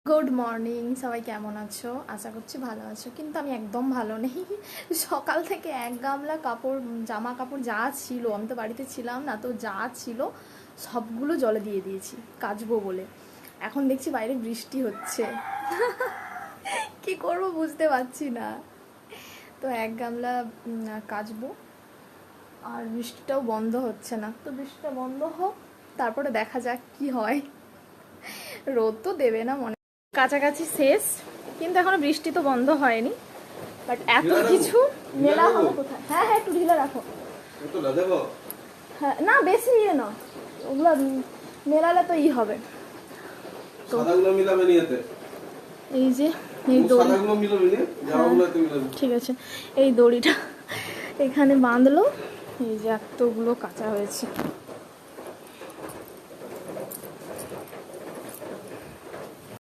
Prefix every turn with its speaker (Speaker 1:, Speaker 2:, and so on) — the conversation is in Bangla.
Speaker 1: গুড মর্নিং, সবাই কেমন আছো? আশা করছি ভালো আছো, কিন্তু আমি একদম ভালো নেই। সকাল থেকে এক গামলা কাপড়, জামা কাপড় যা ছিল, আমি তো বাড়িতে ছিলাম না, তো যা ছিল সবগুলো জলে দিয়ে দিয়েছি কাচবো বলে। এখন দেখছি বাইরে বৃষ্টি হচ্ছে। কি করব বুঝতে পারছি না। তো এক গামলা কাচবো, আর বৃষ্টিটাও বন্ধ হচ্ছে না। তো বৃষ্টিটা বন্ধ হোক, তারপরে দেখা যাক কি হয়। রোদ তো দেবে না মনে। কাছাকাছি শেষ, কিন্তু এখনো বৃষ্টি তো বন্ধ হয়নি। বাট এত কিছু মেলা হবে কোথায়? হ্যাঁ হ্যাঁ, একটু ঢিলা রাখো। হ্যাঁ না, বেশি ইয়ে না, ওগুলো মেলালে তো ই হবে। এই যে এই দড়ি, ঠিক আছে, এই দড়িটা এখানে বাঁধলো। এই যে এতগুলো কাঁচা হয়েছে।